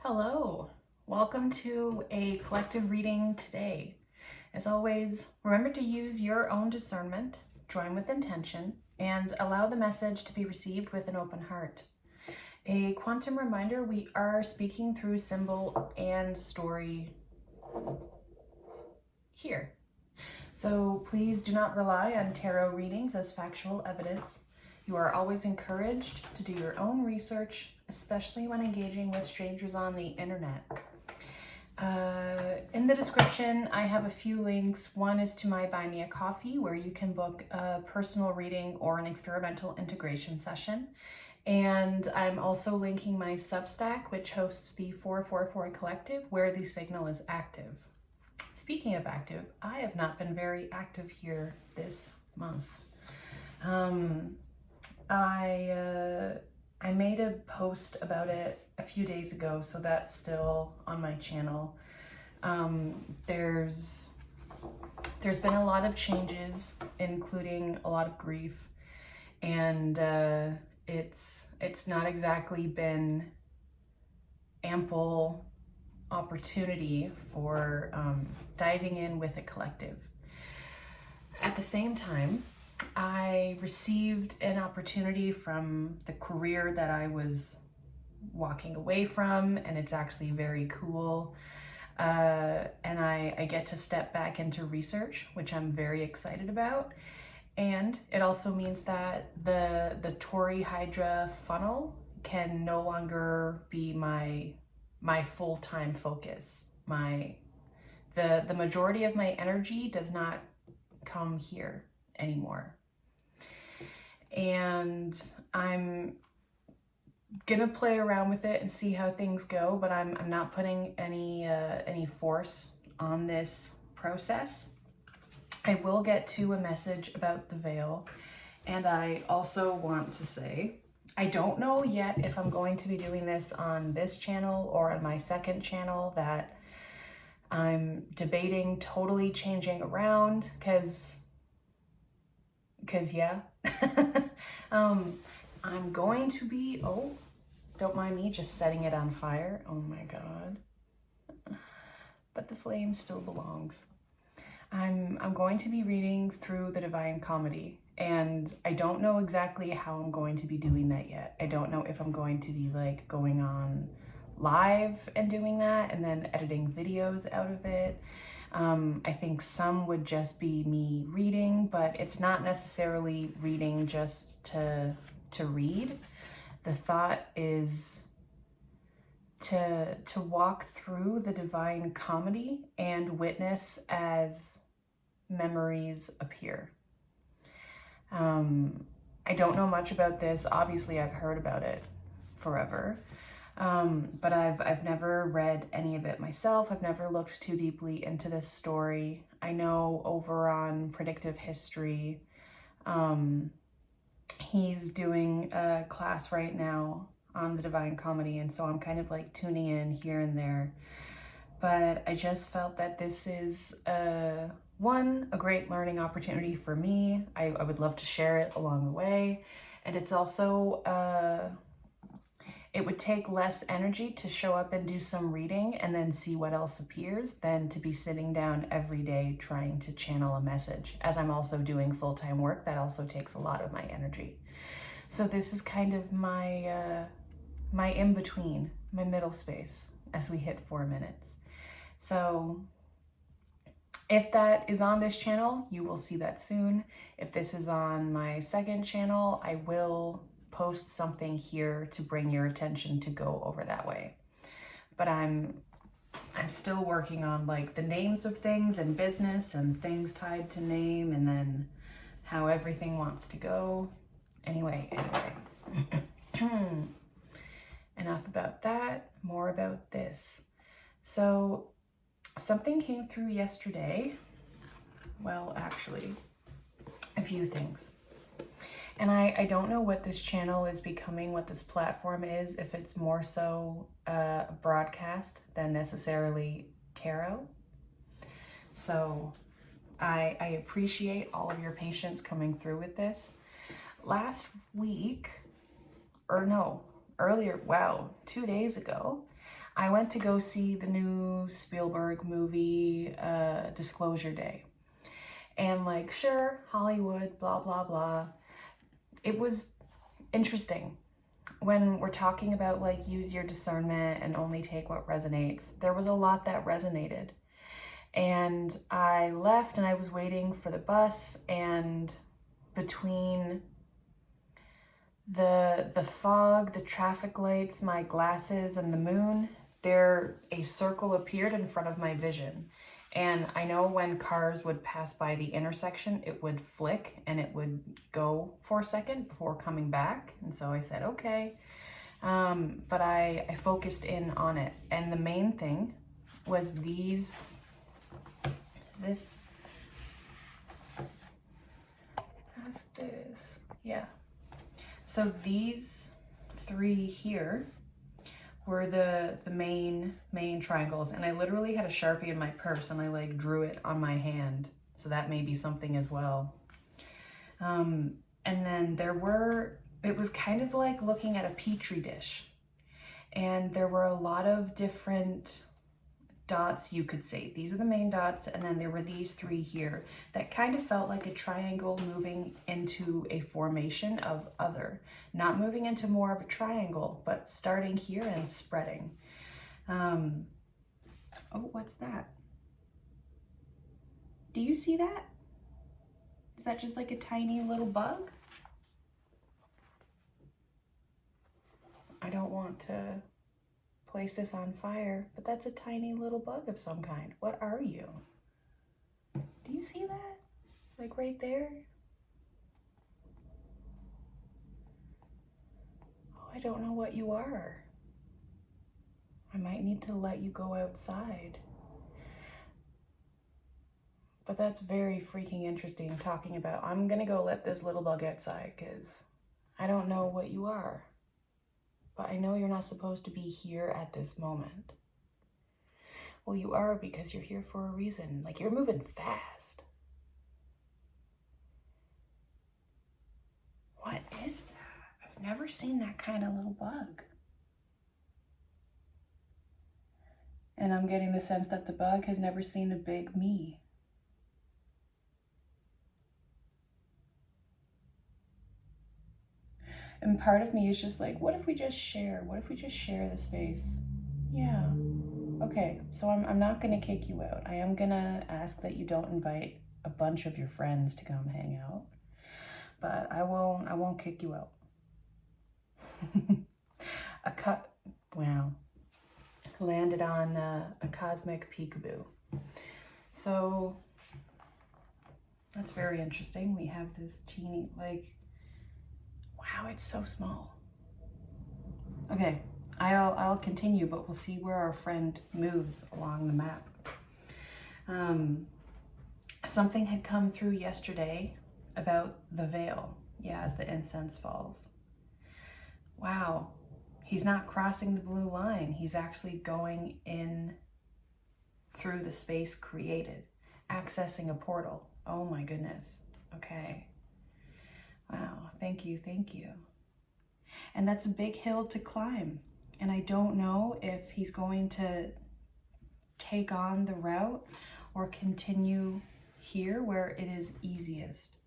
Hello, welcome to a collective reading today. As always, remember to use your own discernment, join with intention, and allow the message to be received with an open heart. A quantum reminder, we are speaking through symbol and story here. So please do not rely on tarot readings as factual evidence. You are always encouraged to do your own research, especially when engaging with strangers on the internet. In the description, I have a few links. One is to my Buy Me a Coffee, where you can book a personal reading or an experimental integration session. And I'm also linking my Substack, which hosts the 444 Collective, where the signal is active. Speaking of active, I have not been very active here this month. I made a post about it a few days ago, so that's still on my channel. There's been a lot of changes, including a lot of grief, and it's not exactly been ample opportunity for diving in with a collective. At the same time, I received an opportunity from the career that I was walking away from, and it's actually very cool. And I get to step back into research, which I'm very excited about. And it also means that the Tori Hydra funnel can no longer be my full-time focus. The majority of my energy does not come here anymore. And I'm gonna play around with it and see how things go, but I'm not putting any force on this process. I will get to a message about the veil, and I also want to say I don't know yet if I'm going to be doing this on this channel or on my second channel that I'm debating totally changing around, cause yeah. I'm going to be, don't mind me just setting it on fire. Oh my God. But the flame still belongs. I'm going to be reading through the Divine Comedy, and I don't know exactly how I'm going to be doing that yet. I don't know if I'm going to be like going on live and doing that and then editing videos out of it. I think some would just be me reading, but it's not necessarily reading just to read. The thought is to walk through the Divine Comedy and witness as memories appear. I don't know much about this. Obviously, I've heard about it forever. But I've never read any of it myself. I've never looked too deeply into this story. I know over on Predictive History, he's doing a class right now on the Divine Comedy, and so I'm kind of like tuning in here and there. But I just felt that this is a great learning opportunity for me. I would love to share it along the way, and it's also it would take less energy to show up and do some reading and then see what else appears than to be sitting down every day trying to channel a message. As I'm also doing full-time work, that also takes a lot of my energy. So this is kind of my my in-between, my middle space as we hit 4 minutes. So if that is on this channel, you will see that soon. If this is on my second channel, I will post something here to bring your attention to go over that way. But I'm still working on like the names of things and business and things tied to name, and then how everything wants to go. Anyway. Enough about that, more about this. So something came through yesterday. Well, actually, a few things. And I don't know what this channel is becoming, what this platform is, if it's more so a broadcast than necessarily tarot. So I appreciate all of your patience coming through with this. Last week, or no, earlier, 2 days ago, I went to go see the new Spielberg movie, Disclosure Day. And like, sure, Hollywood, blah, blah, blah. It was interesting. When we're talking about like use your discernment and only take what resonates, there was a lot that resonated. And I left and I was waiting for the bus, and between the fog, the traffic lights, my glasses, and the moon, a circle appeared in front of my vision. And I know when cars would pass by the intersection, it would flick and it would go for a second before coming back. And so I said, okay. But I focused in on it. And the main thing was these, is this, how's this? Yeah. So these three here were the main triangles, and I literally had a Sharpie in my purse and I like drew it on my hand, so that may be something as well. And then it was kind of like looking at a petri dish, and there were a lot of different dots, you could say. These are the main dots, and then there were these three here that kind of felt like a triangle moving into a formation of other, not moving into more of a triangle, but starting here and spreading. Oh, what's that? Do you see that? Is that just like a tiny little bug? I don't want to place this on fire, but that's a tiny little bug of some kind. What are you? Do you see that? Like right there? Oh, I don't know what you are. I might need to let you go outside. But that's very freaking interesting talking about, I'm gonna go let this little bug outside because I don't know what you are. But I know you're not supposed to be here at this moment. Well, you are, because you're here for a reason. Like, you're moving fast. What is that? I've never seen that kind of little bug. And I'm getting the sense that the bug has never seen a big me. And part of me is just like, what if we just share? What if we just share the space? Yeah. Okay, so I'm not gonna kick you out. I am gonna ask that you don't invite a bunch of your friends to come hang out, but I won't kick you out. Wow. Landed on a cosmic peekaboo. So that's very interesting. We have this teeny, like, wow, it's so small. Okay, I'll continue, but we'll see where our friend moves along the map. Something had come through yesterday about the veil. Yeah, as the incense falls. Wow, he's not crossing the blue line. He's actually going in through the space created, accessing a portal. Oh my goodness. Okay. Wow, thank you, thank you. And that's a big hill to climb. And I don't know if he's going to take on the route or continue here where it is easiest.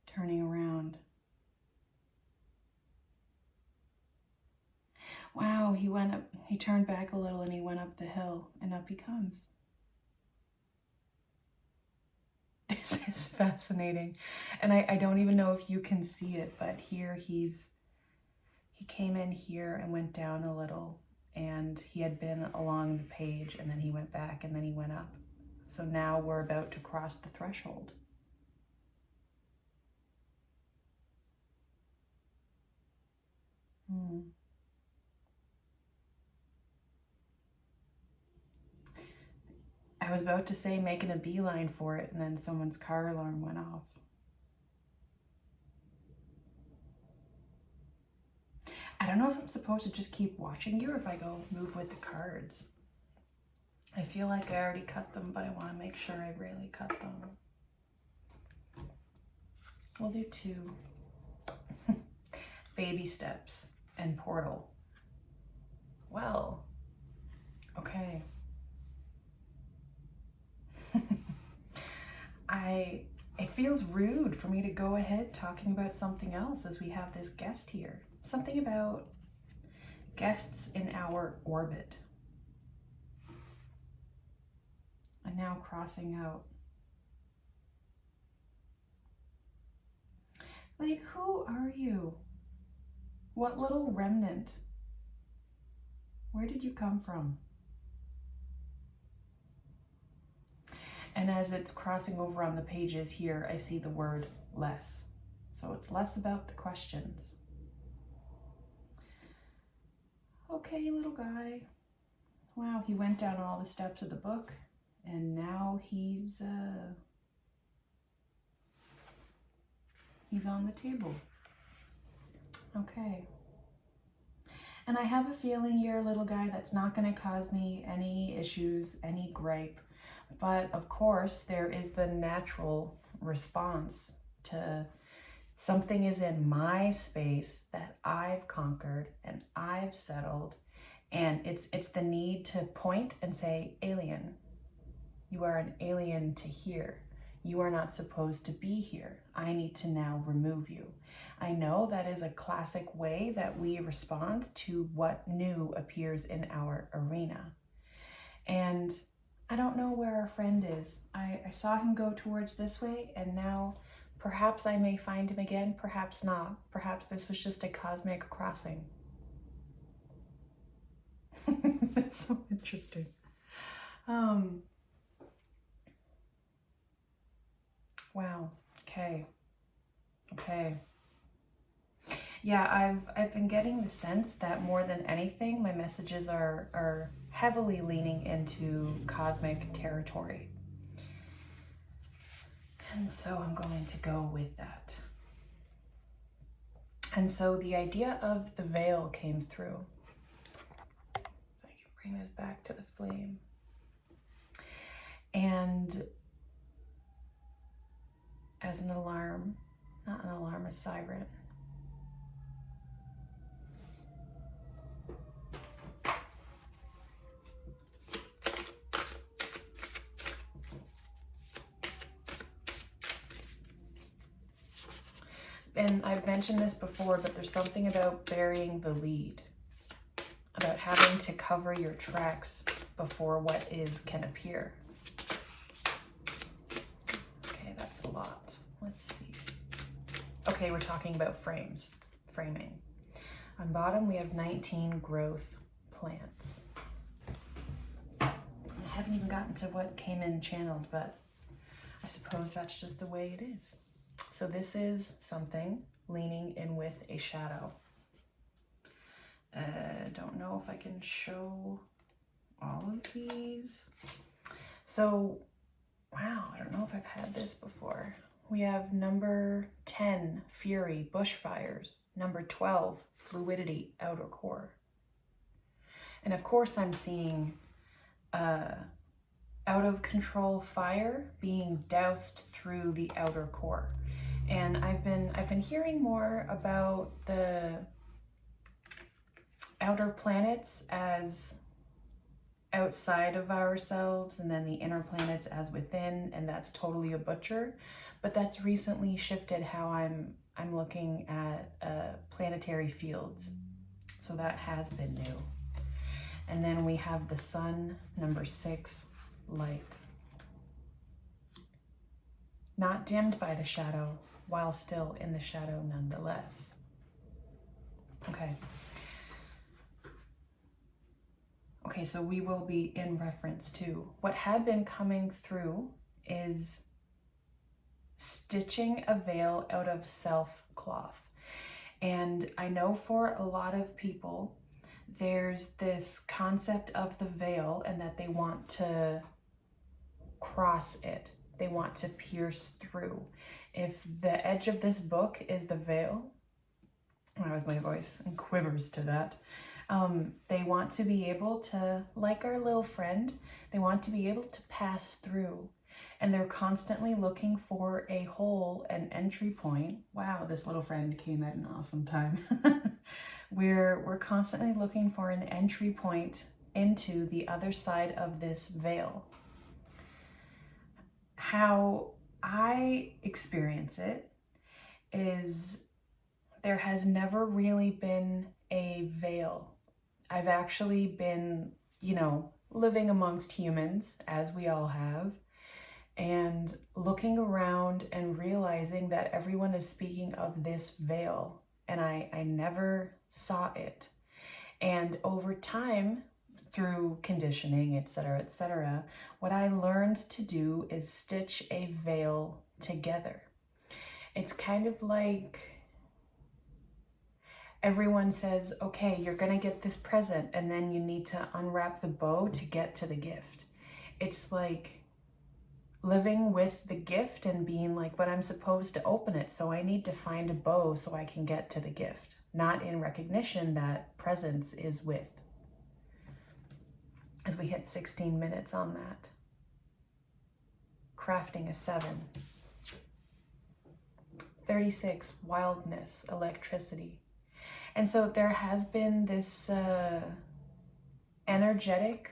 Turning around. Wow, he turned back a little and he went up the hill, and up he comes. This is fascinating. And I don't even know if you can see it, but here he came in here and went down a little, and he had been along the page, and then he went back, and then he went up. So now we're about to cross the threshold. I was about to say making a beeline for it, and then someone's car alarm went off. I don't know if I'm supposed to just keep watching you or if I go move with the cards. I feel like I already cut them, but I want to make sure I really cut them. We'll do two. Baby steps and portal. Well, okay. It feels rude for me to go ahead talking about something else as we have this guest here. Something about guests in our orbit. And now crossing out. Like, who are you? What little remnant? Where did you come from? And as it's crossing over on the pages here, I see the word less. So it's less about the questions. Okay, little guy. Wow, he went down all the steps of the book, and now he's on the table. Okay. And I have a feeling you're a little guy that's not going to cause me any issues, any gripe. But of course, there is the natural response to something is in my space that I've conquered and I've settled. And it's the need to point and say, alien, you are an alien to here. You are not supposed to be here. I need to now remove you. I know that is a classic way that we respond to what new appears in our arena. And I don't know where our friend is. I saw him go towards this way, and now perhaps I may find him again, perhaps not. Perhaps this was just a cosmic crossing. That's so interesting. Wow. Okay. Yeah, I've been getting the sense that more than anything, my messages are heavily leaning into cosmic territory. And so I'm going to go with that. And so the idea of the veil came through. So I can bring this back to the flame. And as an alarm, not an alarm, a siren. And I've mentioned this before, but there's something about burying the lead, about having to cover your tracks before what is can appear. Okay, that's a lot. Let's see. Okay, we're talking about framing. On bottom, we have 19 growth plants. I haven't even gotten to what came in channeled, but I suppose that's just the way it is. So this is something leaning in with a shadow. Don't know if I can show all of these. So, wow, I don't know if I've had this before. We have number 10, Fury, Bushfires. Number 12, Fluidity, Outer Core. And of course I'm seeing out of control fire being doused through the outer core. And I've been hearing more about the outer planets as outside of ourselves, and then the inner planets as within, and that's totally a butcher. But that's recently shifted how I'm looking at planetary fields. So that has been new. And then we have the sun, number 6, light. Not dimmed by the shadow, while still in the shadow nonetheless. Okay. Okay, so we will be in reference to what had been coming through is stitching a veil out of self cloth. And I know for a lot of people, there's this concept of the veil and that they want to cross it. They want to pierce through. If the edge of this book is the veil, as my voice quivers to that, they want to be able to, like our little friend, they want to be able to pass through. And they're constantly looking for a hole, an entry point. Wow, this little friend came at an awesome time. We're constantly looking for an entry point into the other side of this veil. How I experience it is there has never really been a veil. I've actually been, living amongst humans, as we all have, and looking around and realizing that everyone is speaking of this veil, and I never saw it. And over time, through conditioning, etc., what I learned to do is stitch a veil together. It's kind of like everyone says, okay, you're gonna get this present, and then you need to unwrap the bow to get to the gift. It's like living with the gift and being like, but I'm supposed to open it, so I need to find a bow so I can get to the gift, not in recognition that presence is with. As we hit 16 minutes on that. Crafting a 7. 36, wildness, electricity. And so there has been this energetic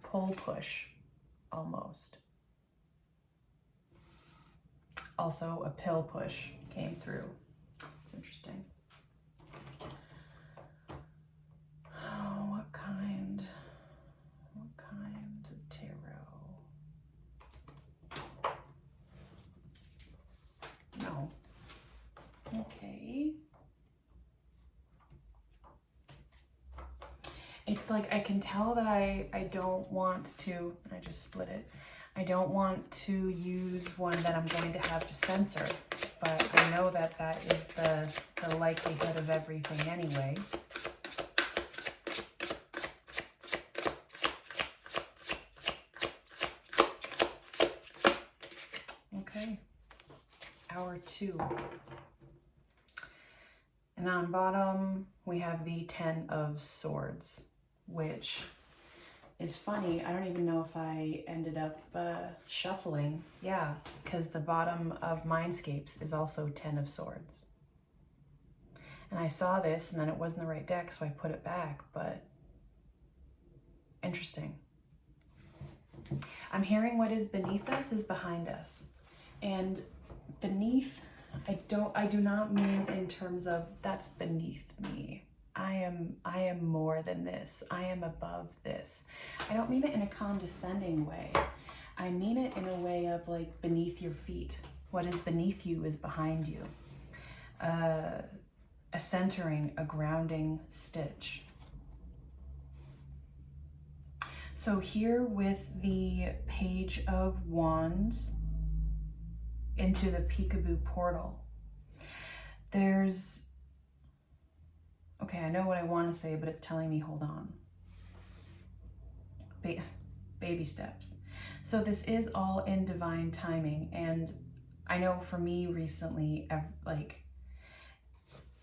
pull push, almost. Also, a pill push came through. It's interesting. Oh, what kind of tarot? No. Okay. It's like I can tell that I don't want to, I just split it. I don't want to use one that I'm going to have to censor, but I know that that is the likelihood of everything anyway. Okay, hour 2. And on bottom, we have the 10 of Swords, which is funny. I don't even know if I ended up shuffling. Yeah, because the bottom of Mindscapes is also 10 of Swords. And I saw this and then it wasn't the right deck, so I put it back, but interesting. I'm hearing what is beneath us is behind us. And beneath, I do not mean in terms of that's beneath me. I am more than this. I am above this. I don't mean it in a condescending way. I mean it in a way of like beneath your feet. What is beneath you is behind you. A centering, a grounding stitch. So here with the Page of Wands into the Peekaboo portal, there's, okay, I know what I want to say, but it's telling me, hold on. Baby steps. So this is all in divine timing. And I know for me recently,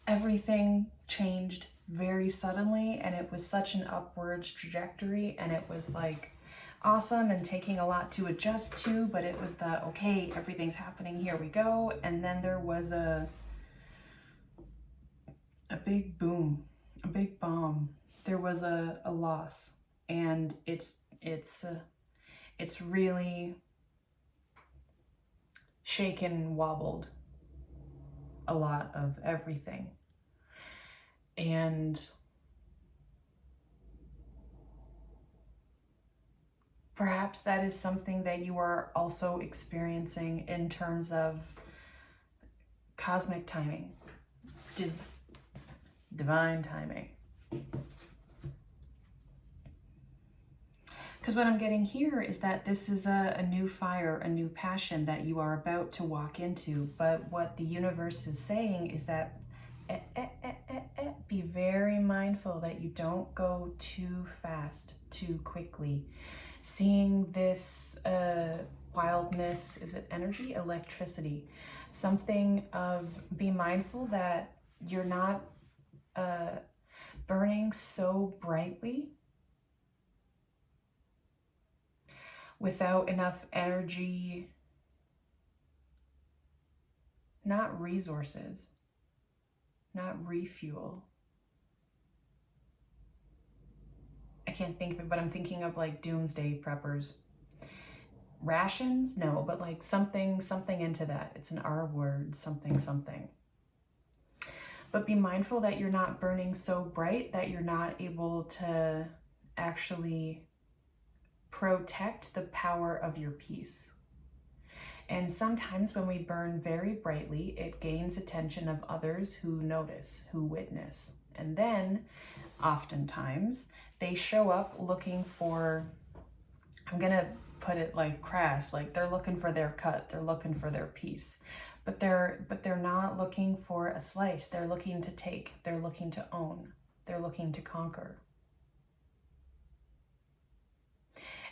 everything changed very suddenly, and it was such an upwards trajectory, and it was like awesome and taking a lot to adjust to, but it was the, okay, everything's happening, here we go. And then there was a big boom, a big bomb. There was a loss, and it's really shaken, wobbled a lot of everything. And perhaps that is something that you are also experiencing in terms of cosmic timing, divine timing. Because what I'm getting here is that this is a new fire, a new passion that you are about to walk into. But what the universe is saying is that be very mindful that you don't go too fast, too quickly. Seeing this wildness, is it energy? Electricity. Something of, be mindful that you're not burning so brightly without enough energy, not resources, not refuel, can't think of it, but I'm thinking of like doomsday preppers. Rations? No, but like something into that. It's an R word, something. But be mindful that you're not burning so bright that you're not able to actually protect the power of your peace. And sometimes when we burn very brightly, it gains attention of others who notice, who witness. And then, oftentimes, they show up looking for, I'm gonna put it like crass, like they're looking for their cut, they're looking for their piece. But they're not looking for a slice. They're looking to take, they're looking to own, they're looking to conquer.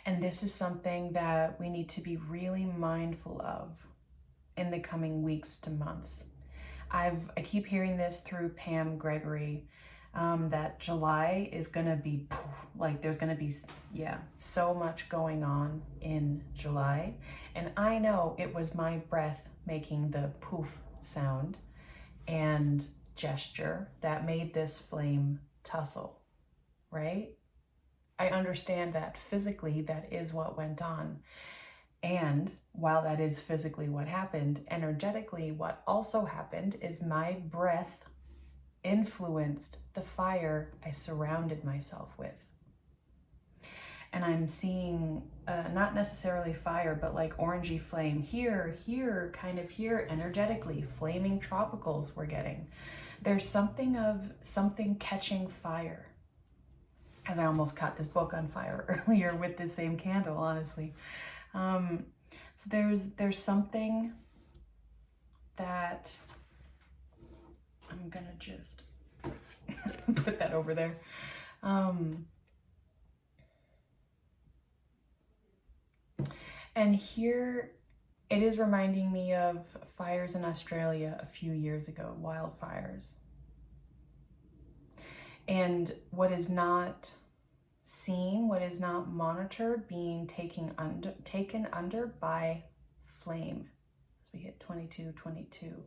And this is something that we need to be really mindful of in the coming weeks to months. I keep hearing this through Pam Gregory, that July is gonna be like there's gonna be so much going on in July. And I know it was my breath making the poof sound and gesture that made this flame tussle, right? I understand that physically that is what went on. And while that is physically what happened, energetically what also happened is my breath influenced the fire I surrounded myself with. And I'm seeing not necessarily fire, but like orangey flame here, kind of here, energetically, flaming tropicals we're getting. There's something catching fire. As I almost caught this book on fire earlier with this same candle, honestly. So there's something that I'm gonna just put that over there. And here it is reminding me of fires in Australia a few years ago, wildfires. And what is not seen, what is not monitored, being taken under by flame. As we hit 22.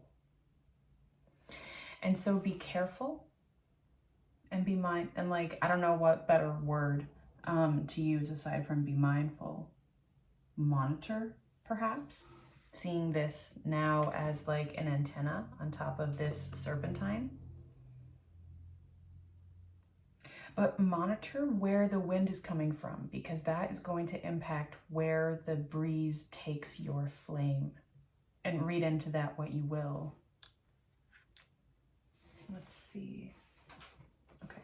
And so be careful and be and like, I don't know what better word to use aside from be mindful. Monitor, perhaps. Seeing this now as like an antenna on top of this serpentine. But monitor where the wind is coming from, because that is going to impact where the breeze takes your flame. And read into that what you will. Let's see. Okay.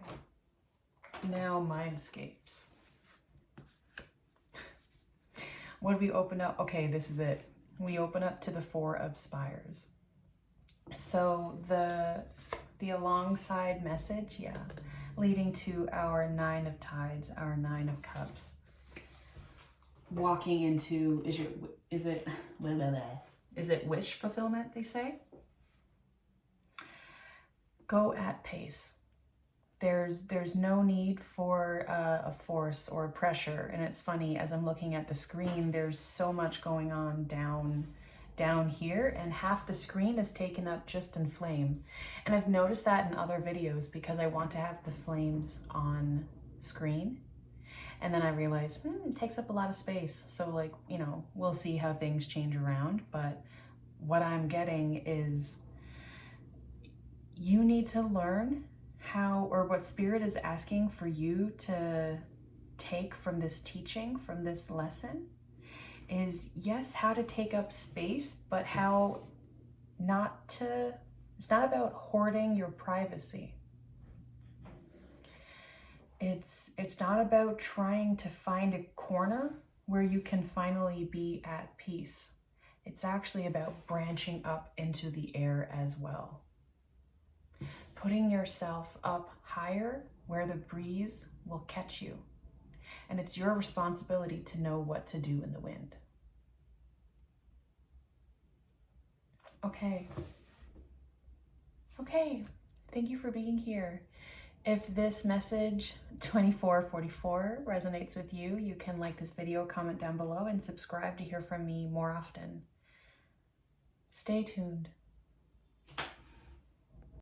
Now mindscapes. What do we open up? Okay, this is it. We open up to the 4 of Spires. So the alongside message, leading to our 9 of Tides, our 9 of Cups. Walking into, is it wish fulfillment, they say? Go at pace. There's no need for a force or pressure. And it's funny, as I'm looking at the screen, there's so much going on down here, and half the screen is taken up just in flame. And I've noticed that in other videos because I want to have the flames on screen. And then I realized, it takes up a lot of space. So like, we'll see how things change around. But what I'm getting is you need to learn how, or what Spirit is asking for you to take from this teaching, from this lesson, is yes, how to take up space, but how not to, it's not about hoarding your privacy. It's not about trying to find a corner where you can finally be at peace. It's actually about branching up into the air as well. Putting yourself up higher where the breeze will catch you. And it's your responsibility to know what to do in the wind. Okay. Thank you for being here. If this message 2444 resonates with you, you can like this video, comment down below, and subscribe to hear from me more often. Stay tuned.